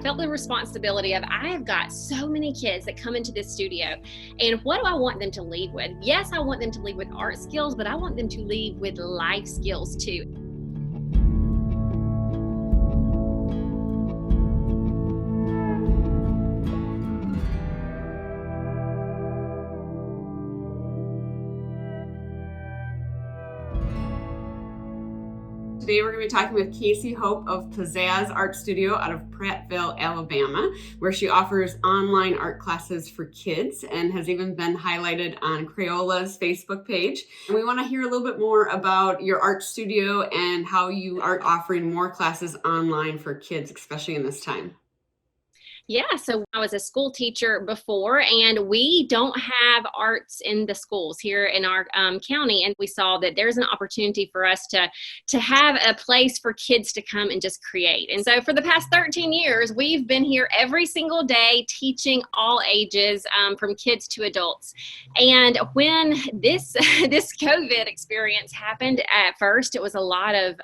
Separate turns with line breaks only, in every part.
felt the responsibility of, I have got so many kids that come into this studio, and what do I want them to leave with? Yes, I want them to leave with art skills, but I want them to leave with life skills too.
Today we're going to be talking with Casey Hope of Pizzazz Art Studio out of Prattville, Alabama, where she offers online art classes for kids and has even been highlighted on Crayola's Facebook page. And we want to hear a little bit more about your art studio and how you are offering more classes online for kids, especially in this time.
Yeah, so I was a school teacher before, and we don't have arts in the schools here in our county. And we saw that there's an opportunity for us to have a place for kids to come and just create. And so for the past 13 years, we've been here every single day teaching all ages, from kids to adults. And when this COVID experience happened, at first it was a lot of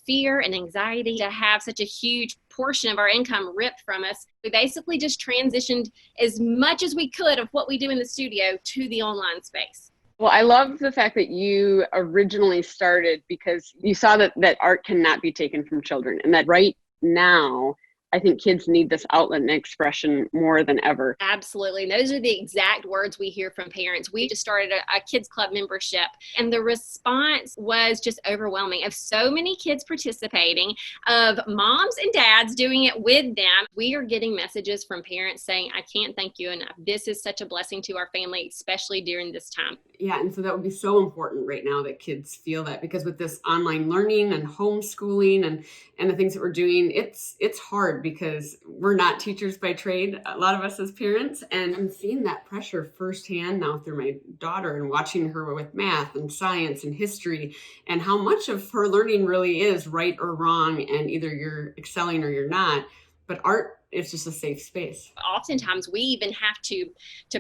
fear and anxiety to have such a huge portion of our income ripped from us. We basically just transitioned as much as we could of what we do in the studio to the online space.
Well, I love the fact that you originally started because you saw that art cannot be taken from children, and that right now, I think kids need this outlet and expression more than ever.
Absolutely. And those are the exact words we hear from parents. We just started a kids club membership, and the response was just overwhelming of so many kids participating, of moms and dads doing it with them. We are getting messages from parents saying, I can't thank you enough. This is such a blessing to our family, especially during this time.
Yeah, and so that would be so important right now that kids feel that, because with this online learning and homeschooling and the things that we're doing, it's hard because we're not teachers by trade, a lot of us as parents, and I'm seeing that pressure firsthand now through my daughter and watching her with math and science and history, and how much of her learning really is right or wrong, and either you're excelling or you're not. But art is just a safe space.
Oftentimes we even have to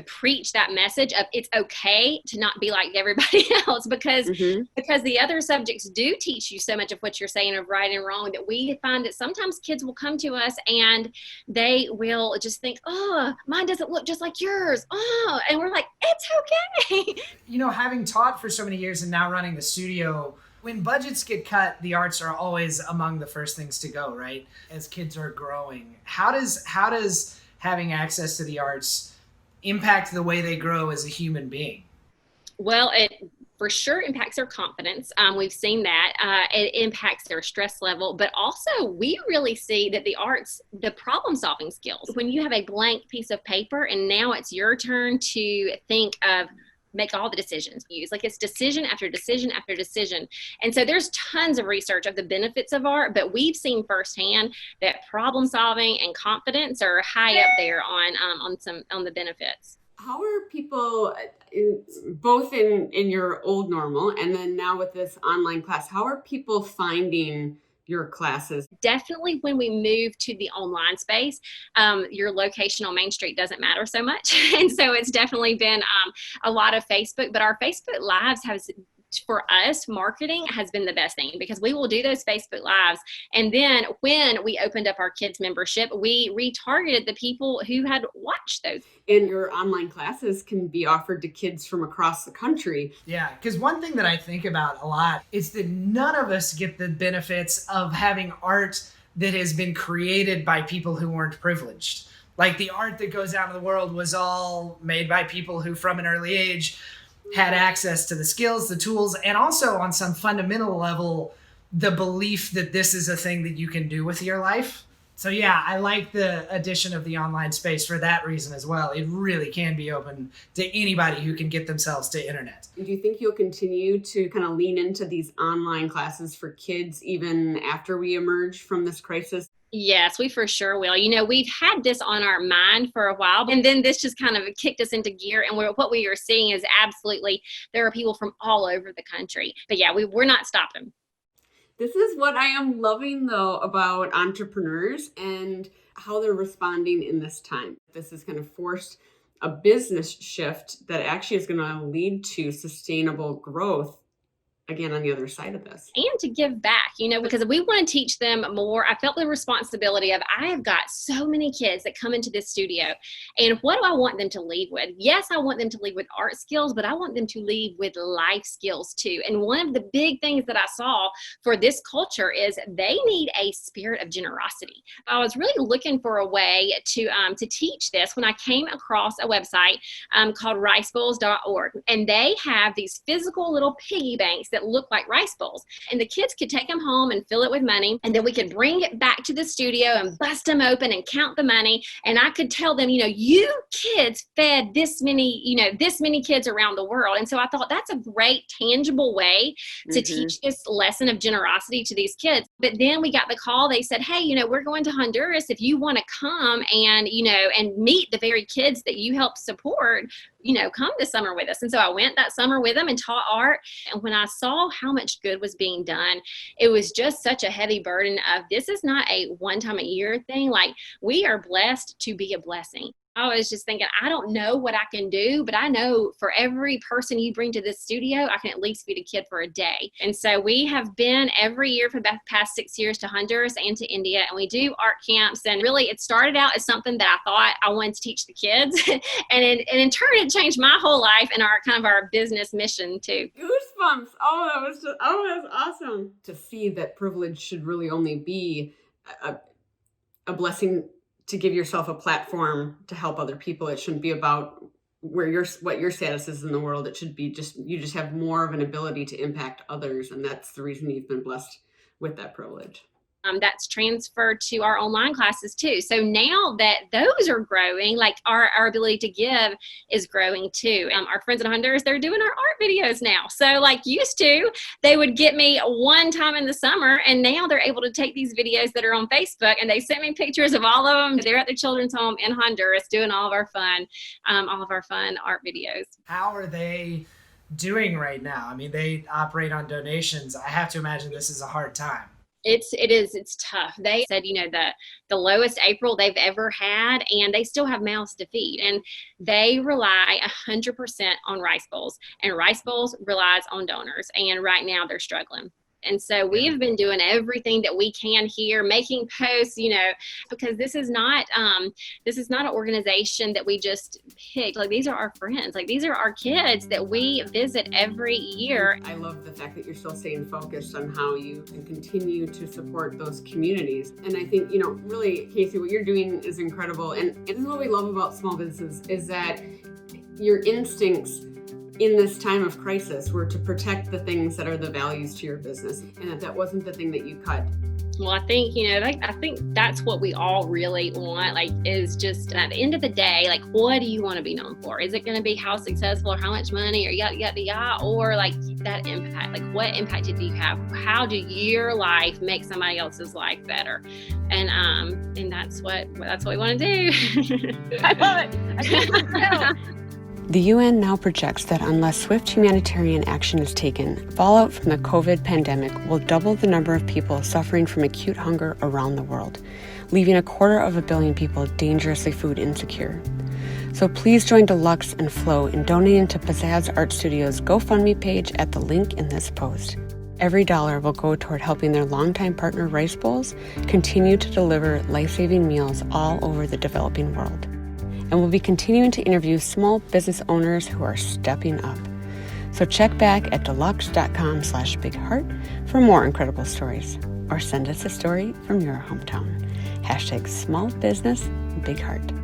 preach that message of it's okay to not be like everybody else, because the other subjects do teach you so much of what you're saying of right and wrong, that we find that sometimes kids will come to us and they will just think, oh, mine doesn't look just like yours. Oh, and we're like, it's okay.
You know, having taught for so many years and now running the studio, when budgets get cut, the arts are always among the first things to go, right? As kids are growing. How does having access to the arts impact the way they grow as a human being?
Well, it for sure impacts their confidence. We've seen that. It impacts their stress level, but also we really see that the arts, the problem solving skills, when you have a blank piece of paper and now it's your turn to think of, make all the decisions you use. Like, it's decision after decision after decision. And so there's tons of research of the benefits of art, but we've seen firsthand that problem solving and confidence are high up there on the benefits.
How are people, both in your old normal and then now with this online class, how are people finding your classes?
Definitely when we move to the online space, your location on Main Street doesn't matter so much. And so it's definitely been a lot of Facebook, but our Facebook Lives for us, marketing has been the best thing, because we will do those Facebook Lives. And then when we opened up our kids membership, we retargeted the people who had watched those.
And your online classes can be offered to kids from across the country.
Yeah, because one thing that I think about a lot is that none of us get the benefits of having art that has been created by people who weren't privileged. Like, the art that goes out in the world was all made by people who from an early age had access to the skills, the tools, and also on some fundamental level, the belief that this is a thing that you can do with your life. So yeah, I like the addition of the online space for that reason as well. It really can be open to anybody who can get themselves to internet.
Do you think you'll continue to kind of lean into these online classes for kids even after we emerge from this crisis?
Yes, we for sure will. You know, we've had this on our mind for a while, and then this just kind of kicked us into gear. And what we are seeing is absolutely there are people from all over the country. But yeah, we're not stopping.
This is what I am loving, though, about entrepreneurs and how they're responding in this time. This has kind of forced a business shift that actually is going to lead to sustainable growth again, on the other side of this.
And to give back, because we want to teach them more. I felt the responsibility of, I have got so many kids that come into this studio, and what do I want them to leave with? Yes, I want them to leave with art skills, but I want them to leave with life skills too. And one of the big things that I saw for this culture is they need a spirit of generosity. I was really looking for a way to teach this when I came across a website called ricebowls.org, and they have these physical little piggy banks that look like rice bowls, and the kids could take them home and fill it with money, and then we could bring it back to the studio and bust them open and count the money, and I could tell them, you kids fed this many kids around the world. And so I thought that's a great tangible way to teach this lesson of generosity to these kids. But then we got the call. They said, hey, we're going to Honduras. If you want to come and meet the very kids that you help support, come this summer with us. And so I went that summer with them and taught art. And when I saw how much good was being done, it was just such a heavy burden of, this is not a one time a year thing. Like, we are blessed to be a blessing. I was just thinking, I don't know what I can do, but I know for every person you bring to this studio, I can at least feed a kid for a day. And so we have been every year for the past 6 years to Honduras and to India, and we do art camps. And really, it started out as something that I thought I wanted to teach the kids. and in turn, it changed my whole life and our business mission too.
Goosebumps. Oh, that's awesome. To see that privilege should really only be a blessing to give yourself a platform to help other people. It shouldn't be about what your status is in the world. It should be you just have more of an ability to impact others. And that's the reason you've been blessed with that privilege.
That's transferred to our online classes too. So now that those are growing, like our ability to give is growing too. Our friends in Honduras, they're doing our art videos now. So like used to, they would get me one time in the summer, and now they're able to take these videos that are on Facebook, and they sent me pictures of all of them. They're at their children's home in Honduras doing all of our fun art videos. How
are they doing right now? I mean, they operate on donations. I have to imagine this is a hard time.
It's tough. They said, the lowest April they've ever had, and they still have mouths to feed, and they rely 100% on rice bowls, and rice bowls relies on donors. And right now they're struggling. And so we've been doing everything that we can here, making posts, because this is not an organization that we just pick. Like, these are our friends. Like, these are our kids that we visit every year.
I love the fact that you're still staying focused on how you can continue to support those communities. And I think, really, Casey, what you're doing is incredible. And this is what we love about small businesses, is that your instincts in this time of crisis were to protect the things that are the values to your business, and that wasn't the thing that you cut.
Well, I think, I think that's what we all really want, is just at the end of the day, what do you want to be known for? Is it going to be how successful or how much money or yada, or that impact? What impact do you have? How do your life make somebody else's life better? And that's what we want to do.
I love it.
The UN now projects that unless swift humanitarian action is taken, fallout from the COVID pandemic will double the number of people suffering from acute hunger around the world, leaving 250 million people dangerously food insecure. So please join Deluxe and Flow in donating to Pizzazz Art Studio's GoFundMe page at the link in this post. Every dollar will go toward helping their longtime partner Rice Bowls continue to deliver life-saving meals all over the developing world. And we'll be continuing to interview small business owners who are stepping up. So check back at deluxe.com/bigheart for more incredible stories, or send us a story from your hometown. #SmallBusinessBigHeart.